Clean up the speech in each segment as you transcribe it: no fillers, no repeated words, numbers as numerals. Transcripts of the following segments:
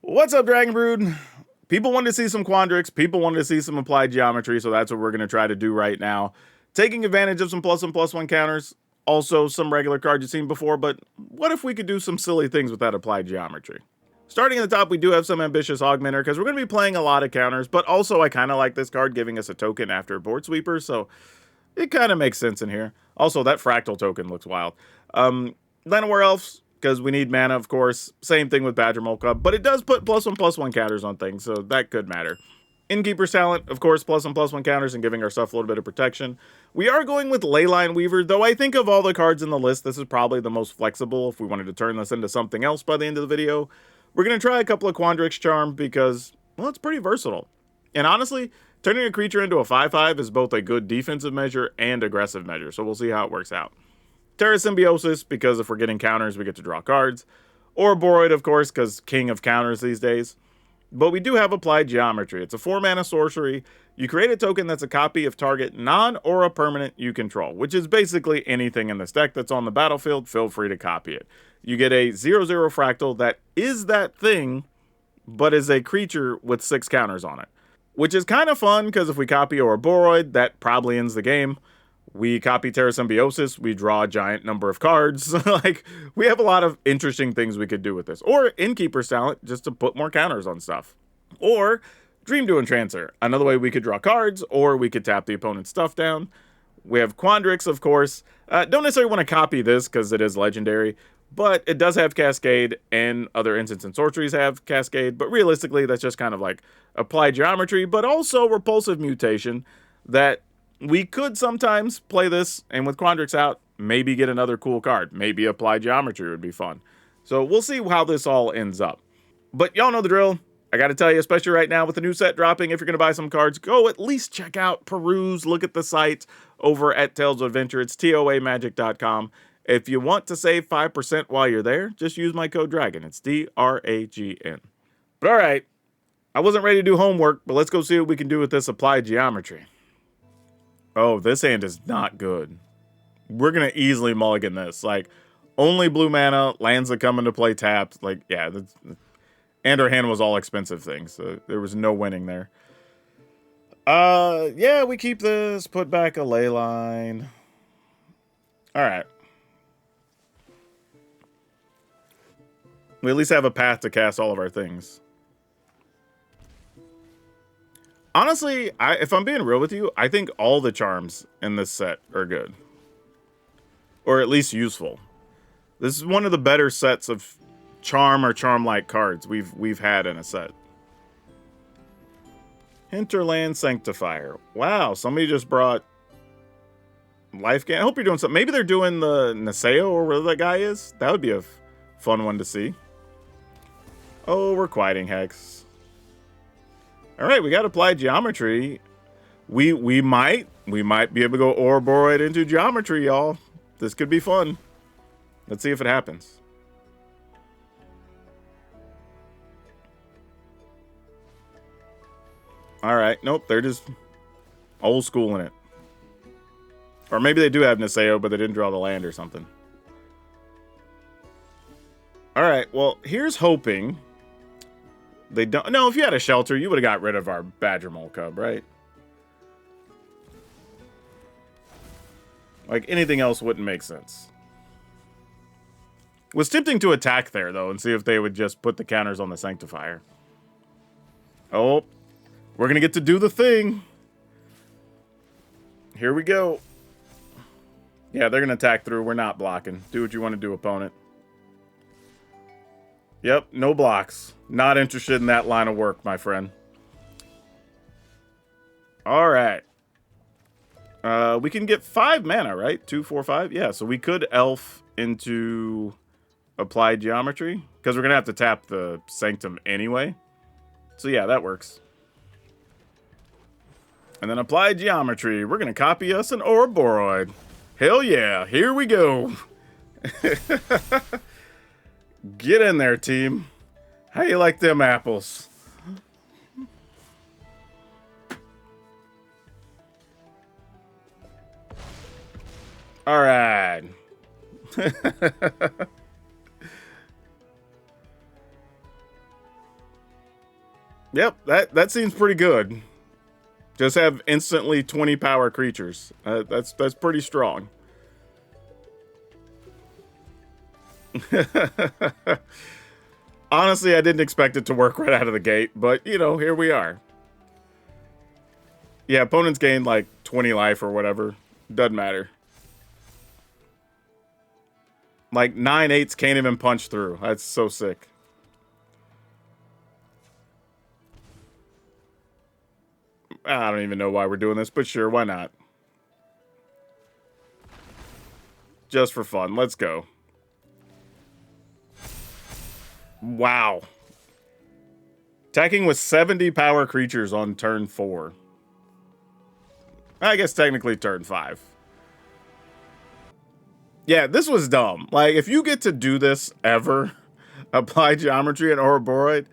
What's up, Dragon Brood? People wanted to see some Quandrix, people wanted to see some applied geometry, so that's what we're going to try to do right now. Taking advantage of some +1/+1 counters, also some regular cards you've seen before, but what if we could do some silly things with that applied geometry? Starting at the top, we do have some ambitious augmenter, because we're going to be playing a lot of counters, but also I kind of like this card giving us a token after board sweeper, so it kind of makes sense in here. Also, that fractal token looks wild. Llanowar Elves, because we need mana, of course. Same thing with Badger Molka, but it does put +1/+1 counters on things, so that could matter. Innkeeper's Talent, of course, +1/+1 counters and giving our stuff a little bit of protection. We are going with Leyline Weaver, though I think of all the cards in the list, this is probably the most flexible if we wanted to turn this into something else by the end of the video. We're going to try a couple of Quandrix Charm because, well, it's pretty versatile. And honestly, turning a creature into a 5/5 is both a good defensive measure and aggressive measure, so we'll see how it works out. Terra Symbiosis, because if we're getting counters, we get to draw cards. Or Boroid, of course, because king of counters these days. But we do have Applied Geometry. It's a 4-mana sorcery. You create a token that's a copy of target non-aura permanent you control, which is basically anything in this deck that's on the battlefield. Feel free to copy it. You get a 0/0 fractal that is that thing, but is a creature with 6 counters on it. Which is kind of fun, because if we copy Aura Boroid, that probably ends the game. We copy Terra Symbiosis, we draw a giant number of cards. Like, we have a lot of interesting things we could do with this. Or Innkeeper's Talent, just to put more counters on stuff. Or Dream Dew Entrancer, another way we could draw cards, or we could tap the opponent's stuff down. We have Quandrix, of course. Don't necessarily want to copy this, because it is legendary, but it does have Cascade, and other instants and sorceries have Cascade, but realistically, that's just kind of like Applied Geometry, but also Repulsive Mutation, that we could sometimes play this, and with Quandrix out, maybe get another cool card. Maybe Applied Geometry would be fun. So we'll see how this all ends up. But y'all know the drill. I gotta tell you, especially right now with the new set dropping, if you're gonna buy some cards, go at least check out, peruse, look at the site over at Tales of Adventure. It's toamagic.com. If you want to save 5% while you're there, just use my code DRAGON. It's DRAGN. But alright, I wasn't ready to do homework, but let's go see what we can do with this Applied Geometry. Oh, this hand is not good. We're going to easily mulligan this. Like, only blue mana, lands that come into play tapped. Like, yeah. And our hand was all expensive things. So there was no winning there. Yeah, we keep this. Put back a Leyline. Alright. We at least have a path to cast all of our things. Honestly, if I'm being real with you, I think all the charms in this set are good. Or at least useful. This is one of the better sets of charm or charm-like cards we've had in a set. Hinterland Sanctifier. Wow, somebody just brought life gain. I hope you're doing something. Maybe they're doing the Naseo or whatever that guy is. That would be a fun one to see. Oh, we're quieting Hex. Alright, we got Applied Geometry. We might be able to go Ouroboros into Geometry, y'all. This could be fun. Let's see if it happens. Alright, nope, they're just old school in it. Or maybe they do have Naseo, but they didn't draw the land or something. Alright, well, here's hoping. They don't. No, if you had a shelter, you would have got rid of our Badger Mole Cub, right? Like, anything else wouldn't make sense. Was tempting to attack there, though, and see if they would just put the counters on the Sanctifier. Oh, we're going to get to do the thing. Here we go. Yeah, they're going to attack through. We're not blocking. Do what you want to do, opponent. Yep, no blocks. Not interested in that line of work, my friend. Alright. We can get 5 mana, right? 2, 4, 5? Yeah, so we could elf into Applied Geometry. Because we're going to have to tap the Sanctum anyway. So yeah, that works. And then Applied Geometry. We're going to copy us an Ouroboros. Hell yeah, here we go. Get in there, team. How you like them apples? All right. Yep, that seems pretty good. Just have instantly 20 power creatures. That's pretty strong. Honestly, I didn't expect it to work right out of the gate, but, you know, here we are. Yeah, opponents gain, like, 20 life or whatever. Doesn't matter. Like, 9/8s can't even punch through. That's so sick. I don't even know why we're doing this, but sure, why not? Just for fun. Let's go. Wow. Attacking with 70 power creatures on turn 4. I guess technically turn 5. Yeah, this was dumb. Like, if you get to do this ever, apply geometry and Ouroboros,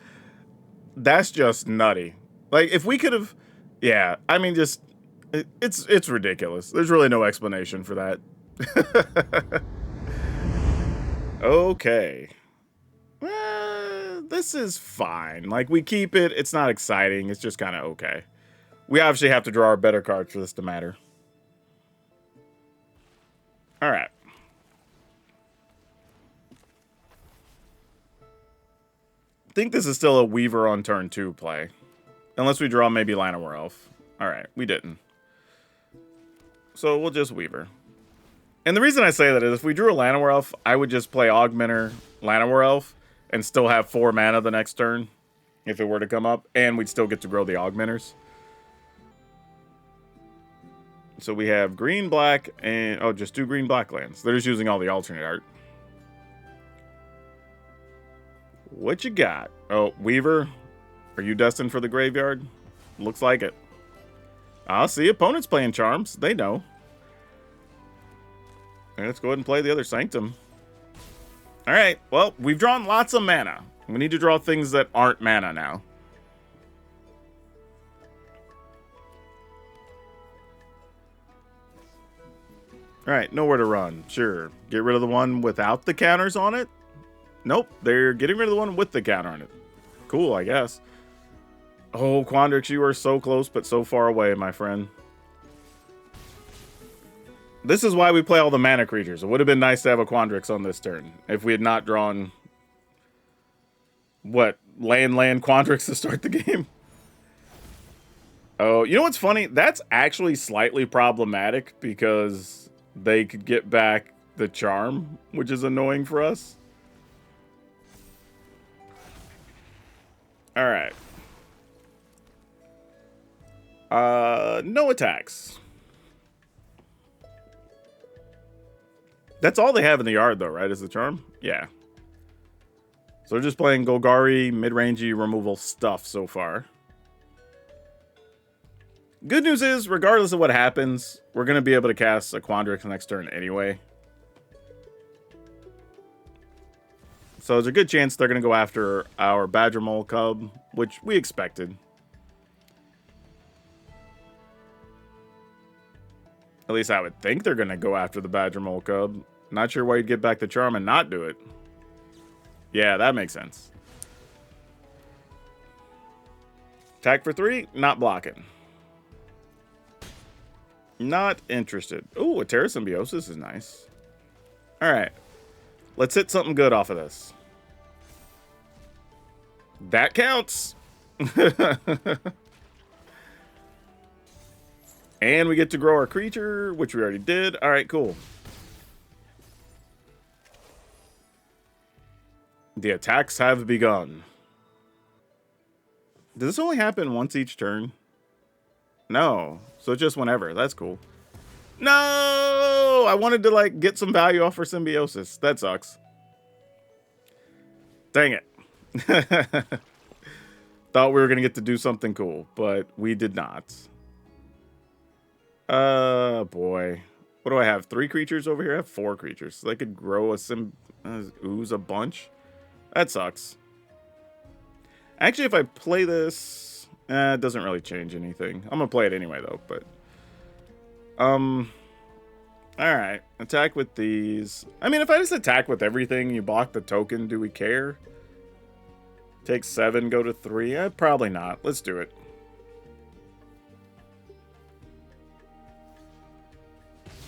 that's just nutty. Like, if we could have... Yeah, I mean, just... It's ridiculous. There's really no explanation for that. Okay. This is fine. Like, we keep it. It's not exciting. It's just kind of okay. We obviously have to draw our better cards for this to matter. All right. I think this is still a Weaver on turn 2 play. Unless we draw maybe Llanowar Elf. All right, we didn't. So we'll just Weaver. And the reason I say that is if we drew a Llanowar Elf, I would just play Augmenter Llanowar Elf and still have 4 mana the next turn if it were to come up. And we'd still get to grow the Augmenters. So we have green, black, and... Oh, just 2 green, black lands. They're just using all the alternate art. What you got? Oh, Weaver, are you destined for the graveyard? Looks like it. I'll see opponents playing Charms. They know. And let's go ahead and play the other Sanctum. All right. Well, we've drawn lots of mana. We need to draw things that aren't mana now. All right. Nowhere to run. Sure. Get rid of the one without the counters on it. Nope. They're getting rid of the one with the counter on it. Cool, I guess. Oh, Quandrix, you are so close, but so far away, my friend. This is why we play all the mana creatures. It would have been nice to have a Quandrix on this turn if we had not drawn... What? Land Quandrix to start the game? Oh, you know what's funny? That's actually slightly problematic because they could get back the charm, which is annoying for us. All right. No attacks. That's all they have in the yard, though, right? Is the charm? Yeah. So they're just playing Golgari Midrange removal stuff so far. Good news is, regardless of what happens, we're going to be able to cast a Quandrix next turn anyway. So there's a good chance they're going to go after our Badger Mole Cub, which we expected. At least I would think they're going to go after the Badger Mole Cub. Not sure why you'd get back the charm and not do it. Yeah, that makes sense. Attack for 3, not blocking. Not interested. Ooh, a Terra Symbiosis is nice. All right. Let's hit something good off of this. That counts. And we get to grow our creature, which we already did. All right, cool. The attacks have begun. Does this only happen once each turn? No. So just whenever. That's cool. No! I wanted to, like, get some value off for Symbiosis. That sucks. Dang it. Thought we were going to get to do something cool, but we did not. Boy. What do I have? 3 creatures over here? I have 4 creatures. So I could grow a ooze a bunch. That sucks. Actually, if I play this, it doesn't really change anything. I'm gonna play it anyway, though. But all right, attack with these. I mean, if I just attack with everything, you block the token. Do we care? Take 7, go to 3. Probably not. Let's do it.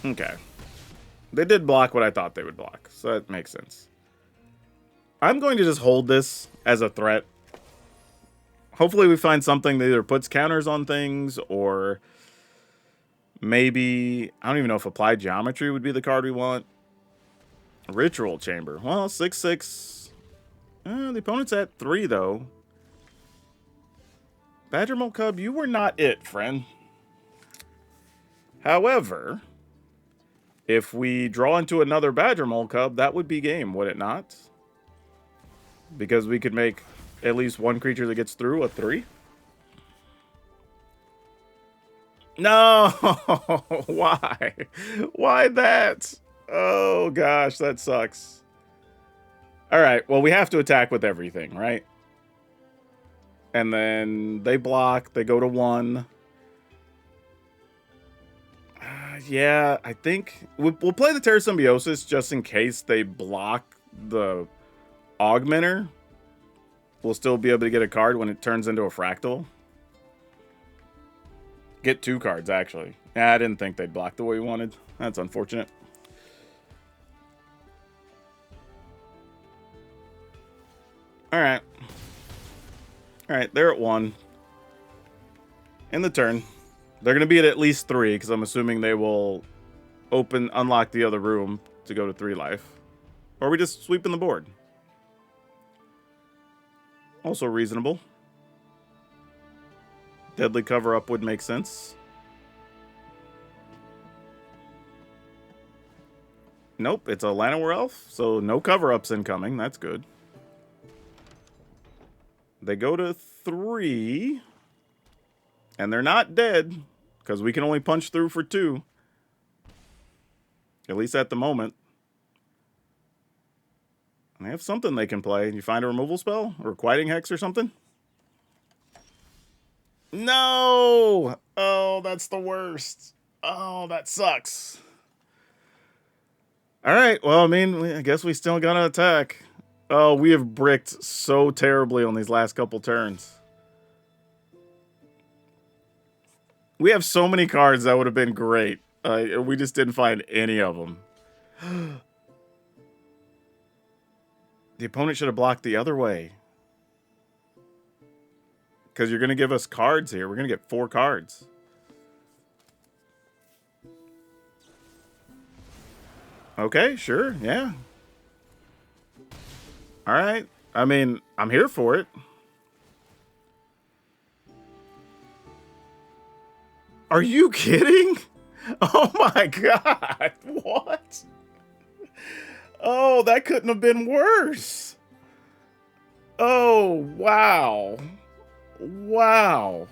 Okay. They did block what I thought they would block, so that makes sense. I'm going to just hold this as a threat. Hopefully we find something that either puts counters on things, or maybe, I don't even know if Applied Geometry would be the card we want. Ritual Chamber. Well, 6/6. The opponent's at 3, though. Badger Mole Cub, you were not it, friend. However, if we draw into another Badger Mole Cub, that would be game, would it not? Because we could make at least one creature that gets through a 3. No! Why? Why that? Oh, gosh, that sucks. Alright, well, we have to attack with everything, right? And then they block, they go to 1. Yeah, I think we'll play the Terra Symbiosis just in case they block the Augmenter. We'll still be able to get a card when it turns into a Fractal. Get 2 cards, actually. I didn't think they'd block the way we wanted. That's unfortunate. Alright. Alright, they're at 1. In the turn. They're going to be at least 3, because I'm assuming they will unlock the other room to go to 3 life. Or we just sweeping the board. Also reasonable. Deadly cover-up would make sense. Nope, it's a Llanowar Elf, so no cover-ups incoming. That's good. They go to 3. And they're not dead, because we can only punch through for 2. At least at the moment. And they have something they can play. You find a removal spell? Or Quieting Hex or something? No! Oh, that's the worst. Oh, that sucks. Alright, well, I mean, I guess we still gotta attack. Oh, we have bricked so terribly on these last couple turns. We have so many cards that would have been great. We just didn't find any of them. The opponent should have blocked the other way. Because you're going to give us cards here. We're going to get 4 cards. Okay, sure, yeah. Alright. I mean, I'm here for it. Are you kidding? Oh my god. What? Oh, that couldn't have been worse. Oh, wow. Wow.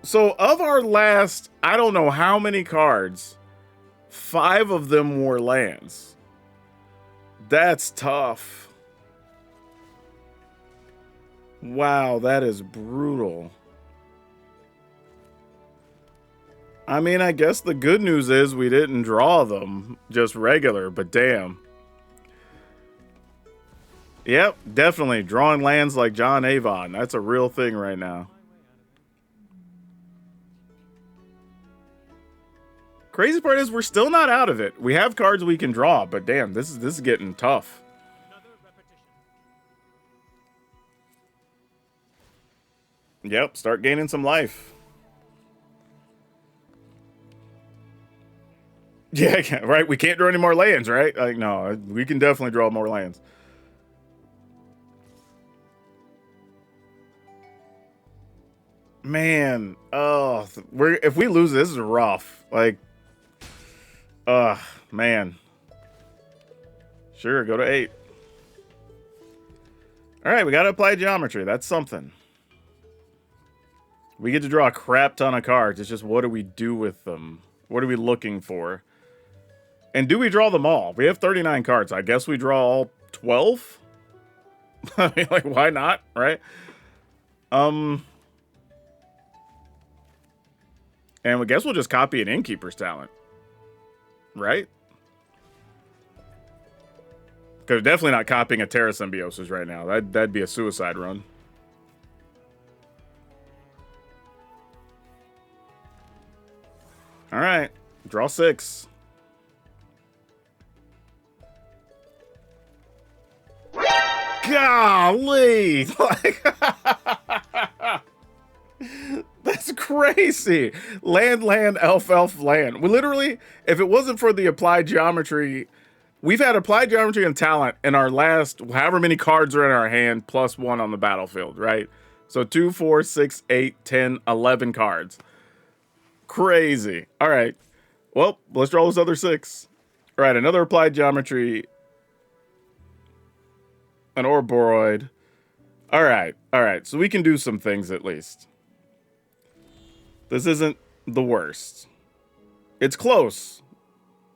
So of our last, I don't know how many cards, 5 of them were lands. That's tough. Wow, that is brutal. I mean, I guess the good news is we didn't draw them, just regular, but damn. Yep, definitely. Drawing lands like John Avon. That's a real thing right now. Crazy part is we're still not out of it. We have cards we can draw, but damn, this is getting tough. Yep, start gaining some life. Yeah, right. We can't draw any more lands, right? Like, no, we can definitely draw more lands. Man, oh, if we lose, this is rough. Like, man. Sure, go to 8. All right, we got to apply geometry. That's something. We get to draw a crap ton of cards. It's just, what do we do with them? What are we looking for? And do we draw them all? We have 39 cards. I guess we draw all 12? I mean, like, why not, right? And I guess we'll just copy an Innkeeper's Talent. Right? Because definitely not copying a Terra Symbiosis right now. That'd be a suicide run. All right. Draw 6. Golly! Like, that's crazy. Land, elf, land. We literally, if it wasn't for the applied geometry, we've had applied geometry and talent in our last, however many cards are in our hand, +1 on the battlefield, right? So 2, 4, 6, 8, 10, 11 cards. Crazy. All right. Well, let's draw this other 6. All right, another applied geometry. An Ouroboros. All right. All right. So we can do some things at least. This isn't the worst. It's close.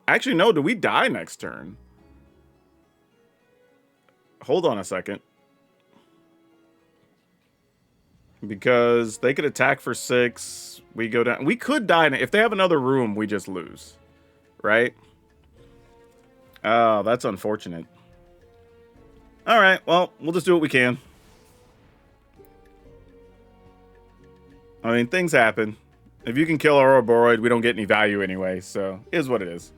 Actually, no. Do we die next turn? Hold on a second. Because they could attack for 6. We go down. We could die. If they have another room, we just lose. Right? Oh, that's unfortunate. All right. Well, we'll just do what we can. I mean, things happen. If you can kill our Ouroboros, we don't get any value anyway. So, it is what it is.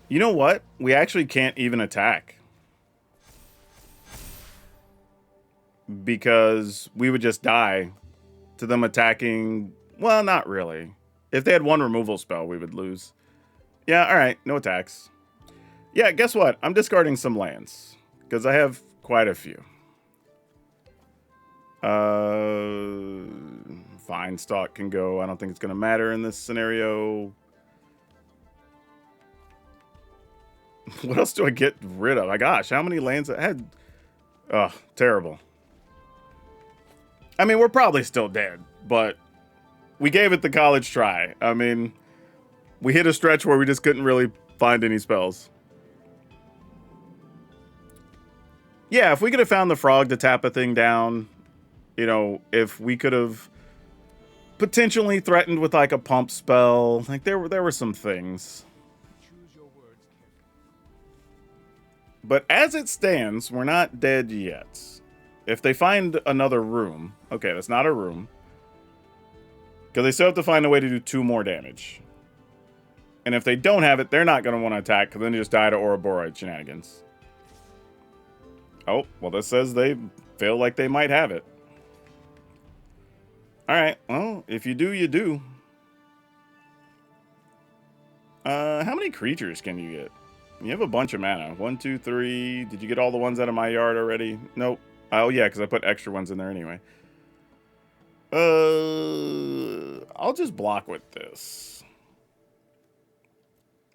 You know what? We actually can't even attack. Because we would just die to them attacking. Well, not really. If they had one removal spell, we would lose. Yeah, all right. No attacks. Yeah, guess what? I'm discarding some lands. Because I have quite a few. Fine, Stalk can go. I don't think it's going to matter in this scenario. What else do I get rid of? My gosh, how many lands I had? Oh, terrible. I mean, we're probably still dead, but we gave it the college try. I mean, we hit a stretch where we just couldn't really find any spells. Yeah, if we could have found the frog to tap a thing down, you know, if we could have potentially threatened with like a pump spell, like there were some things. But as it stands, we're not dead yet. If they find another room, okay, that's not a room. Because they still have to find a way to do 2 more damage. And if they don't have it, they're not going to want to attack, because then they just die to Ouroboros shenanigans. Oh, well, this says they feel like they might have it. Alright, well, if you do, you do. How many creatures can you get? You have a bunch of mana. 1, 2, 3. Did you get all the ones out of my yard already? Nope. Oh, yeah, because I put extra ones in there anyway. I'll just block with this.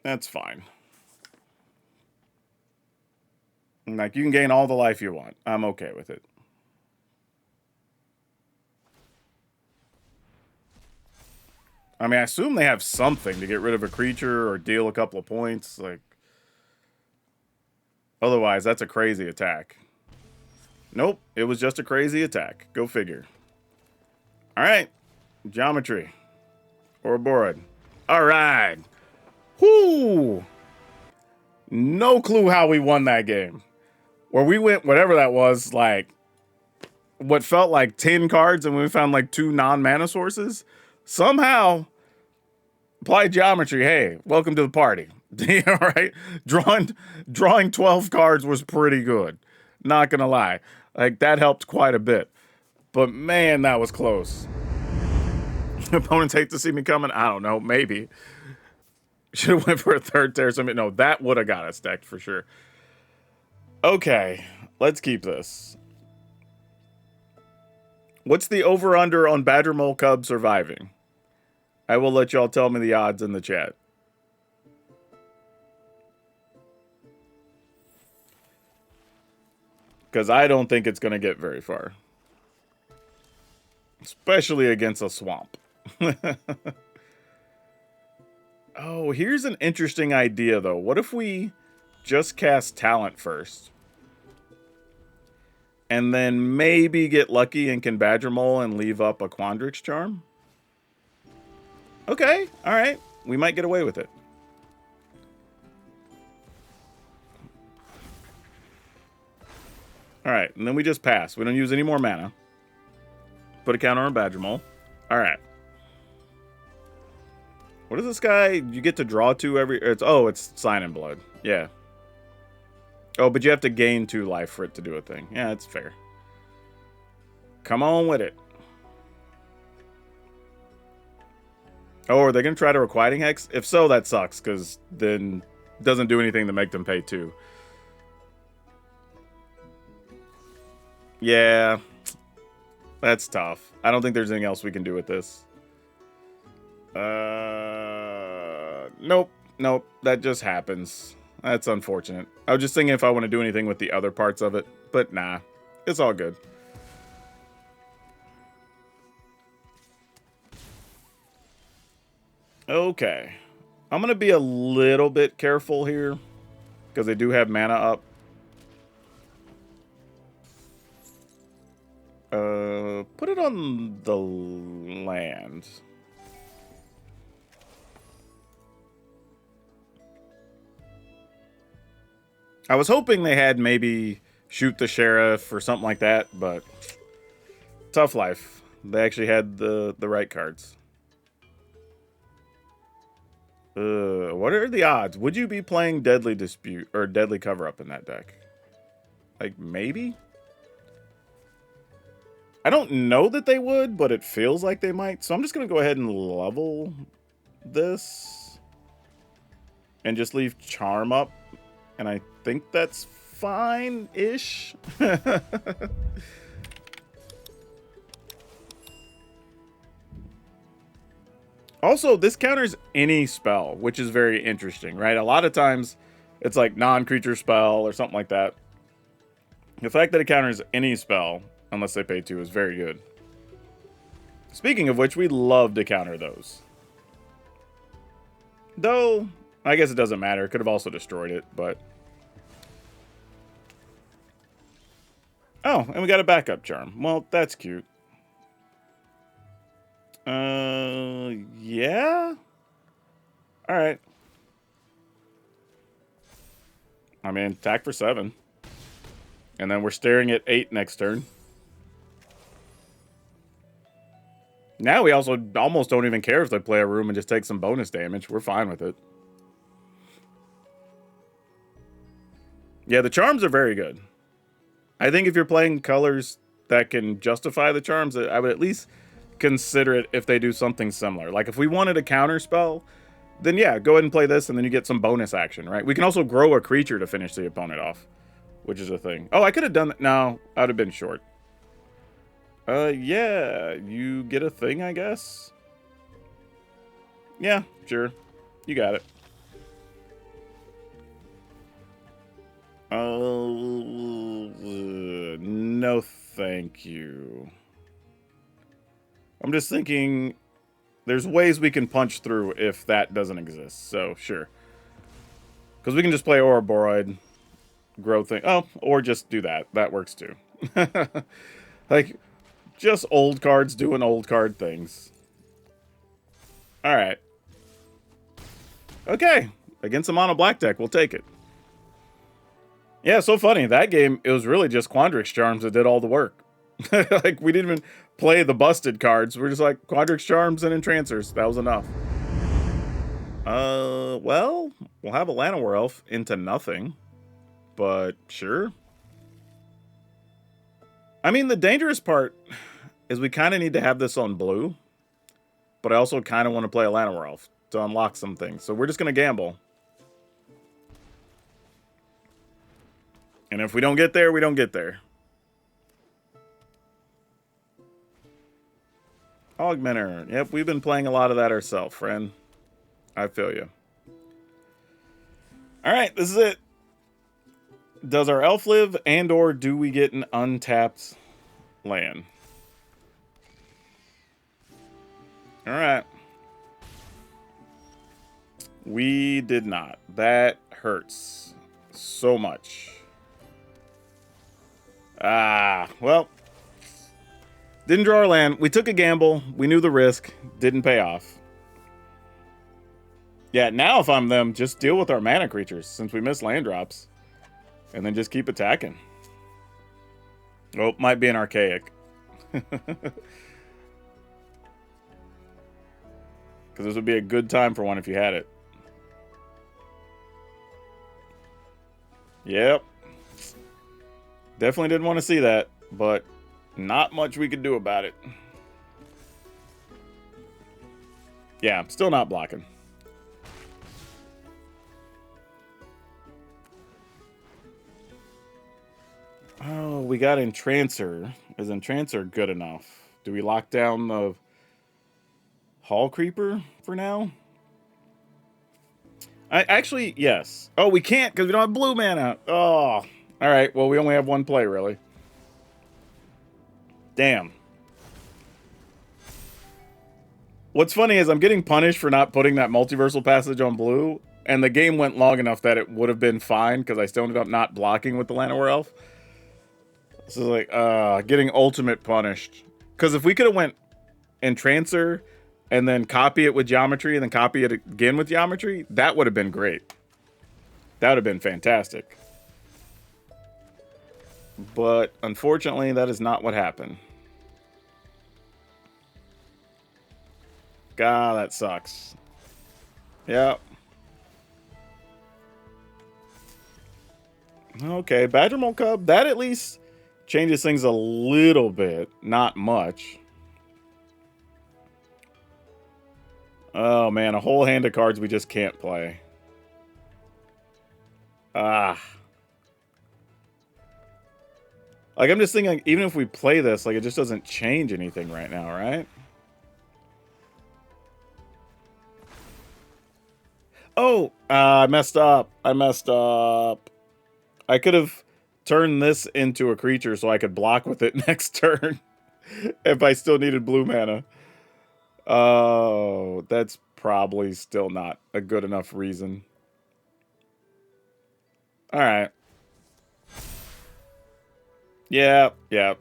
That's fine. Like, you can gain all the life you want. I'm okay with it. I mean, I assume they have something to get rid of a creature or deal a couple of points. Like, otherwise, that's a crazy attack. Nope, it was just a crazy attack. Go figure. All right, geometry. Ouroboros. All right. Whoo! No clue how we won that game. Where we went, whatever that was, like, what felt like 10 cards, and we found like 2 non-mana sources. Somehow, applied geometry. Hey, welcome to the party. All right, drawing 12 cards was pretty good. Not gonna lie, like that helped quite a bit. But man, that was close. Opponents hate to see me coming. I don't know. Maybe should have went for a third Terra Summit. No, that would have got us decked for sure. Okay, let's keep this. What's the over/under on Badger Mole Cub surviving? I will let y'all tell me the odds in the chat. Because I don't think it's going to get very far. Especially against a swamp. Oh, here's an interesting idea, though. What if we just cast Talent first? And then maybe get lucky and can Badger Mole and leave up a Quandrix Charm? Okay, all right. We might get away with it. All right, and then we just pass. We don't use any more mana. Put a counter on Badgermole. All right. What is this guy? You get to draw 2 every... it's Sign in Blood. Yeah. Oh, but you have to gain 2 life for it to do a thing. Yeah, that's fair. Come on with it. Oh, are they going to try to Requiting Hex? If so, that sucks, because then it doesn't do anything to make them pay 2. Yeah. That's tough. I don't think there's anything else we can do with this. Nope. Nope. That just happens. That's unfortunate. I was just thinking if I want to do anything with the other parts of it, but nah. It's all good. Okay. I'm going to be a little bit careful here, because they do have mana up. Put it on the land. I was hoping they had maybe Shoot the Sheriff or something like that, but tough life. They actually had the right cards. What are the odds? Would you be playing Deadly Dispute or Deadly Cover-Up in that deck? Like, maybe? I don't know that they would, but it feels like they might. So I'm just going to go ahead and level this. And just leave Charm up. And I think that's fine-ish. Also, this counters any spell, which is very interesting, right? A lot of times, it's like non-creature spell or something like that. The fact that it counters any spell, unless they pay 2, is very good. Speaking of which, we love to counter those. Though, I guess it doesn't matter. It could have also destroyed it, but... Oh, and we got a backup charm. Well, that's cute. Yeah? Alright. I mean, attack for 7. And then we're staring at 8 next turn. Now we also almost don't even care if they play a room and just take some bonus damage. We're fine with it. Yeah, the charms are very good. I think if you're playing colors that can justify the charms, I would at least consider it if they do something similar. Like if we wanted a counter spell, then yeah, go ahead and play this and then you get some bonus action, right? We can also grow a creature to finish the opponent off, which is a thing. Oh, I could have done that. No, I would have been short. Yeah, you get a thing, I guess. Yeah, sure. You got it. No, thank you. I'm just thinking there's ways we can punch through if that doesn't exist. So, sure. Because we can just play Ouroboros, grow thing. Oh, or just do that. That works too. Like, just old cards doing old card things. Alright. Okay. Against a mono black deck, we'll take it. Yeah, so funny. That game, it was really just Quandrix Charms that did all the work. Like, we didn't even play the busted cards. We're just like, Quandrix Charms and Entrancers. That was enough. Well, we'll have a Llanowar Elf into nothing. But, sure. I mean, the dangerous part is we kind of need to have this on blue. But I also kind of want to play a Llanowar Elf to unlock some things. So we're just going to gamble. And if we don't get there, we don't get there. Augmenter. Yep, we've been playing a lot of that ourselves, friend. I feel you. Alright, this is it. Does our elf live, and or do we get an untapped land? Alright. We did not. That hurts so much. Well. Didn't draw our land. We took a gamble. We knew the risk. Didn't pay off. Yeah, now if I'm them, just deal with our mana creatures since we missed land drops. And then just keep attacking. Oh, might be an archaic. Because this would be a good time for one if you had it. Yep. Definitely didn't want to see that, but not much we could do about it. Yeah, still not blocking. Oh, we got Entrancer. Is Entrancer good enough? Do we lock down the Hall Creeper for now? Actually, yes. Oh, we can't because we don't have blue mana. Oh, all right. Well, we only have one play, really. Damn. What's funny is I'm getting punished for not putting that multiversal passage on blue, and the game went long enough that it would have been fine because I still ended up not blocking with the Llanowar Elf. So like, getting ultimate punished. Because if we could have went Entrancer and then copy it with Geometry and then copy it again with Geometry, that would have been great. That would have been fantastic. But unfortunately, that is not what happened. God, that sucks. Yep. Okay, Badger Mole Cub, that at least changes things a little bit. Not much. Oh, man, a whole hand of cards we just can't play. Ah. Like, I'm just thinking, like, even if we play this, like, it just doesn't change anything right now, right? Oh, I messed up. I messed up. I could have turned this into a creature so I could block with it next turn if I still needed blue mana. Oh, that's probably still not a good enough reason. All right. Yeah, yeah.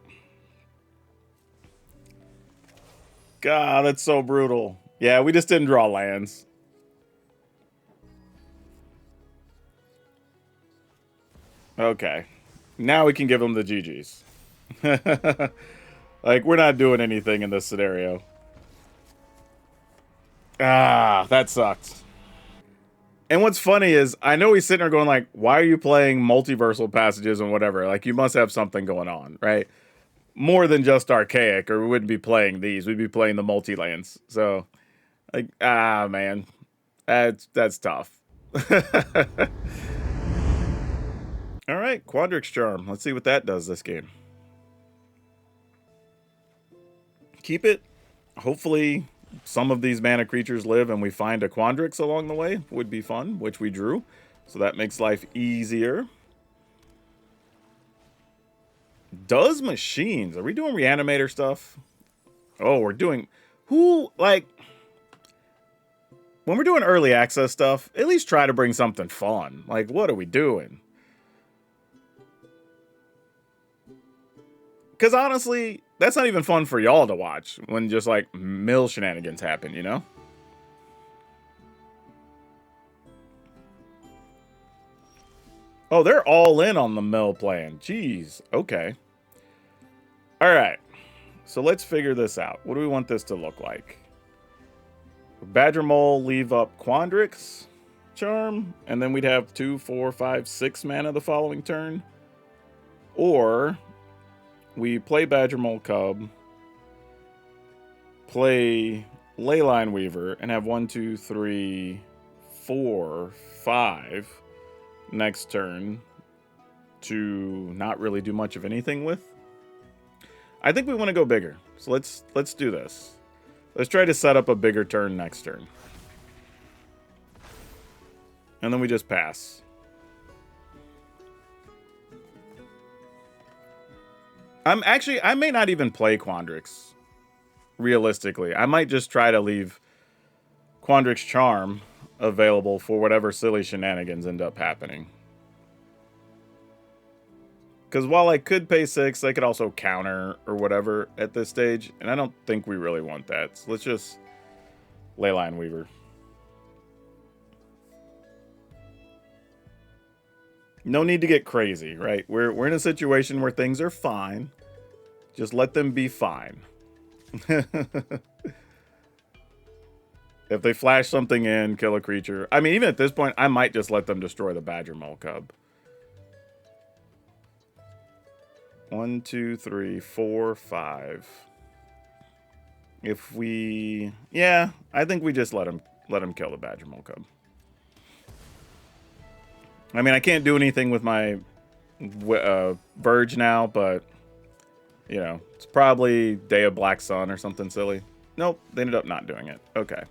God, that's so brutal. Yeah, we just didn't draw lands. Okay. Now we can give them the GGs. Like, we're not doing anything in this scenario. Ah, that sucked. And what's funny is, I know he's sitting there going like, why are you playing multiversal passages and whatever? Like, you must have something going on, right? More than just archaic, or we wouldn't be playing these. We'd be playing the multi-lands. So, like, man. That's tough. All right, Quandrix Charm. Let's see what that does this game. Keep it. Hopefully, some of these mana creatures live and we find a Quandrix along the way. Would be fun, which we drew. So that makes life easier. Does machines. Are we doing reanimator stuff? Oh, we're doing... Who, like... When we're doing early access stuff, at least try to bring something fun. Like, what are we doing? Because honestly, that's not even fun for y'all to watch when just, like, mill shenanigans happen, you know? Oh, they're all in on the mill plan. Jeez. Okay. All right. So let's figure this out. What do we want this to look like? Badger Mole leave up Quandrix Charm, and then we'd have 2, 4, 5, 6 mana the following turn. Or we play Badger Mole Cub, play Leyline Weaver, and have 1, 2, 3, 4, 5 next turn to not really do much of anything with. I think we want to go bigger. So let's do this. Let's try to set up a bigger turn next turn. And then we just pass. I may not even play Quandrix. Realistically. I might just try to leave Quandrix Charm available for whatever silly shenanigans end up happening. Because while I could pay 6, I could also counter or whatever at this stage. And I don't think we really want that. So let's just Leyline Weaver. No need to get crazy, right? We're in a situation where things are fine. Just let them be fine. If they flash something in, kill a creature. I mean, even at this point, I might just let them destroy the Badger Mole Cub. 1, 2, 3, 4, 5. If we... Yeah, I think we just let him kill the Badger Mole Cub. I mean, I can't do anything with my Verge now, but... You know, it's probably Day of Black Sun or something silly. Nope, they ended up not doing it. Okay.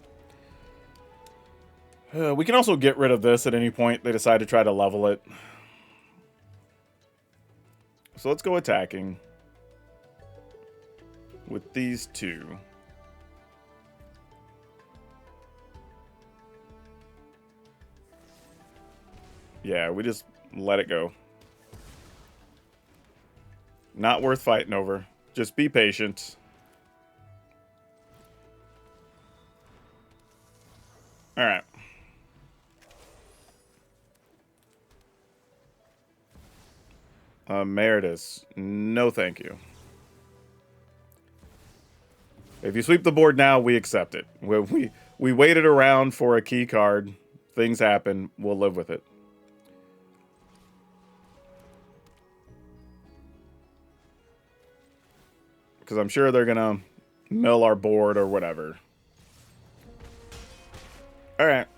We can also get rid of this at any point they decide to try to level it. So let's go attacking with these two. Yeah, we just let it go. Not worth fighting over. Just be patient. All right. Meredith, no thank you. If you sweep the board now, we accept it. We waited around for a key card. Things happen. We'll live with it. Because I'm sure they're going to mill our board or whatever. All right.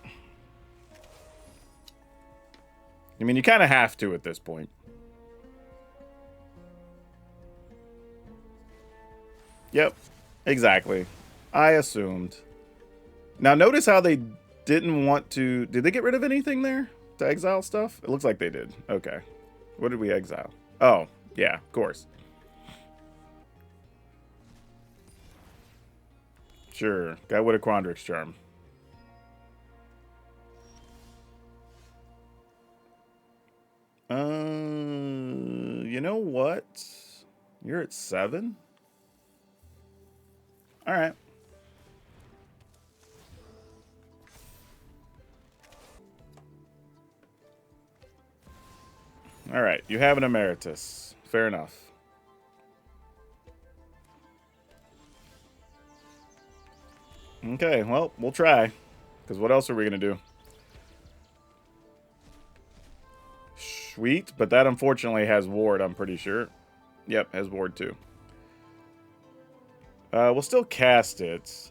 I mean, you kind of have to at this point. Yep, exactly. I assumed. Now, notice how they didn't want to... Did they get rid of anything there to exile stuff? It looks like they did. Okay. What did we exile? Oh, yeah, of course. Sure. Got with a Quandrix charm. You know what? You're at 7? All right. All right. You have an Emeritus. Fair enough. Okay. Well, we'll try. Because what else are we going to do? Sweet. But that unfortunately has ward, I'm pretty sure. Yep, has ward too. We'll still cast it.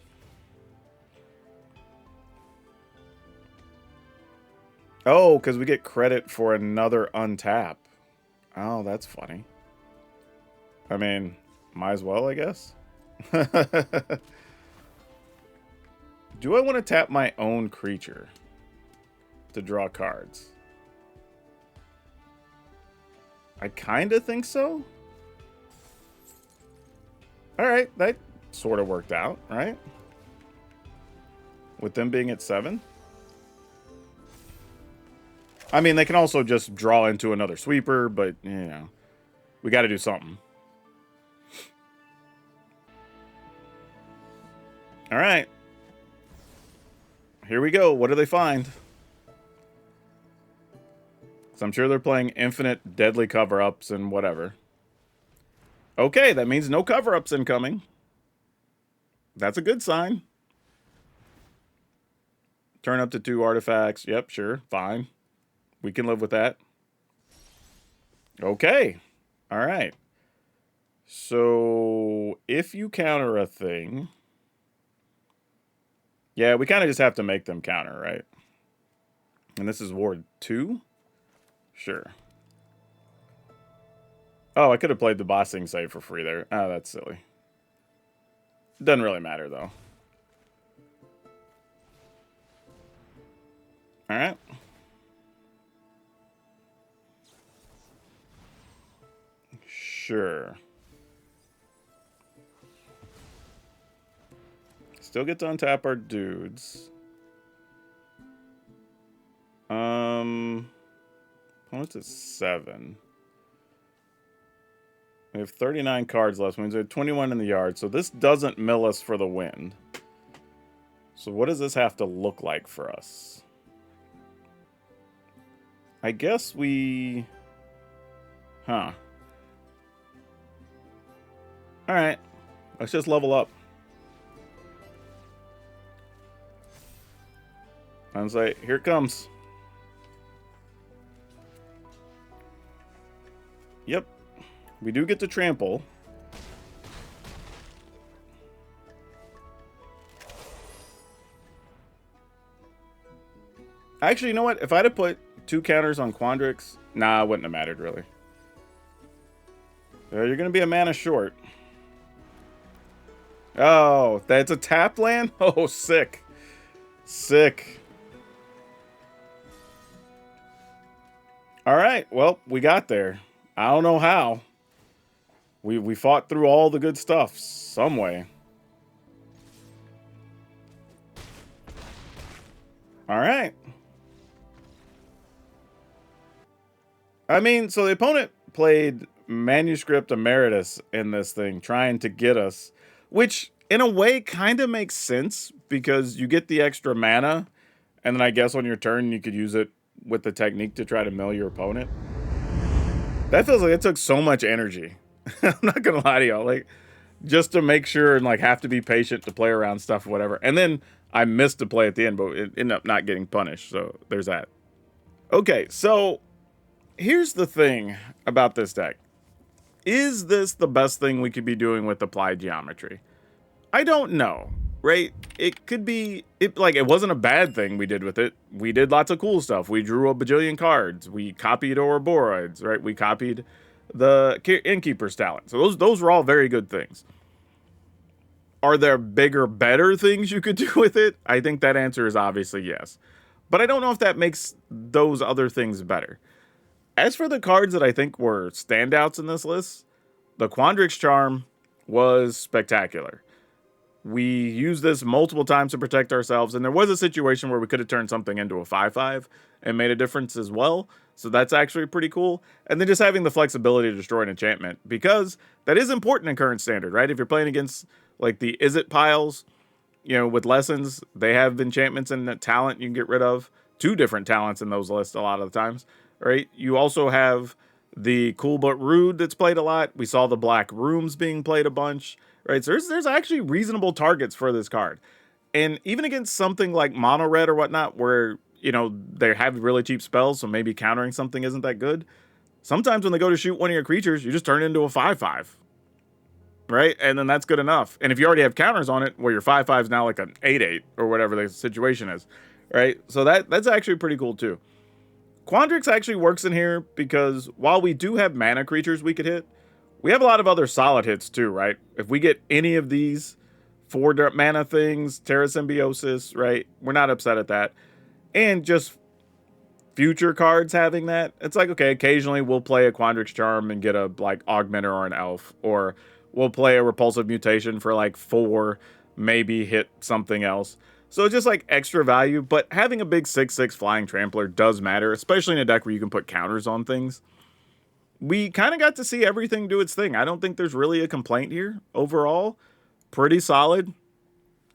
Oh, because we get credit for another untap. Oh, that's funny. I mean, might as well, I guess. Do I want to tap my own creature to draw cards? I kind of think so. All right, that sort of worked out, right? With them being at 7. I mean, they can also just draw into another sweeper, but, you know, we got to do something. All right. Here we go. What do they find? So I'm sure they're playing infinite deadly cover-ups and whatever. Okay, that means no cover-ups incoming. That's a good sign. Turn up to 2 artifacts. Yep, sure. Fine. We can live with that. Okay. All right. So if you counter a thing... Yeah, we kind of just have to make them counter, right? And this is ward 2? Sure. Oh, I could have played the bossing save for free there. Oh, that's silly. Doesn't really matter, though. All right. Sure. Still get to untap our dudes. What's it? 7. We have 39 cards left. Means we have 21 in the yard. So this doesn't mill us for the win. So what does this have to look like for us? I guess we... Huh. Alright. Let's just level up. I was like, here it comes. Yep. We do get to trample. Actually, you know what? If I'd have put 2 counters on Quandrix, nah, it wouldn't have mattered, really. You're going to be a mana short. Oh, that's a tap land? Oh, sick. Sick. All right, well, we got there. I don't know how. We fought through all the good stuff some way. All right. I mean, so the opponent played Manuscript Emeritus in this thing, trying to get us, which in a way kind of makes sense because you get the extra mana, and then I guess on your turn you could use it with the technique to try to mill your opponent. That feels like it took so much energy. I'm not gonna lie to y'all, like, just to make sure and like have to be patient to play around stuff or whatever. And then I missed to play at the end, but it ended up not getting punished, so there's that. Okay, so here's the thing about this deck. Is this the best thing we could be doing with Applied Geometry? I don't know, right? It could be, it wasn't a bad thing we did with it. We did lots of cool stuff. We drew a bajillion cards. We copied Ouroboros, right? We copied the Innkeeper's talent. So those were all very good things. Are there bigger, better things you could do with it? I think that answer is obviously yes. But I don't know if that makes those other things better. As for the cards that I think were standouts in this list, the Quandrix Charm was spectacular. We used this multiple times to protect ourselves, and there was a situation where we could have turned something into a 5/5 and made a difference as well. So that's actually pretty cool. And then just having the flexibility to destroy an enchantment, because that is important in current standard, right? If you're playing against like the Is It piles, you know, with lessons, they have enchantments and talent you can get rid of. 2 different talents in those lists a lot of the times, right? You also have the Cool But Rude that's played a lot. We saw the Black Rooms being played a bunch, right? So there's actually reasonable targets for this card. And even against something like Mono Red or whatnot, where, you know, they have really cheap spells, so maybe countering something isn't that good. Sometimes when they go to shoot one of your creatures, you just turn it into a 5/5. Right? And then that's good enough. And if you already have counters on it, well, your 5/5 is now like an 8/8 or whatever the situation is. Right? So that's actually pretty cool too. Quandrix actually works in here because while we do have mana creatures we could hit, we have a lot of other solid hits too, right? If we get any of these 4 mana things, Terra Symbiosis, right? We're not upset at that. And just future cards having that, it's like, okay, occasionally we'll play a Quandrix Charm and get a like Augmenter or an Elf, or we'll play a Repulsive Mutation for like 4, maybe hit something else. So just like extra value, but having a big 6/6 Flying Trampler does matter, especially in a deck where you can put counters on things. We kind of got to see everything do its thing. I don't think there's really a complaint here. Overall, pretty solid.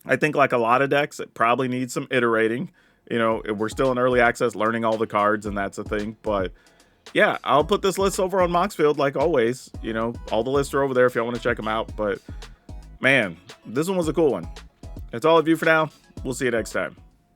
I think like a lot of decks, it probably needs some iterating. You know, we're still in early access, learning all the cards, and that's a thing. But yeah, I'll put this list over on Moxfield like always. You know, all the lists are over there if y'all want to check them out. But man, this one was a cool one. That's all of you for now. We'll see you next time.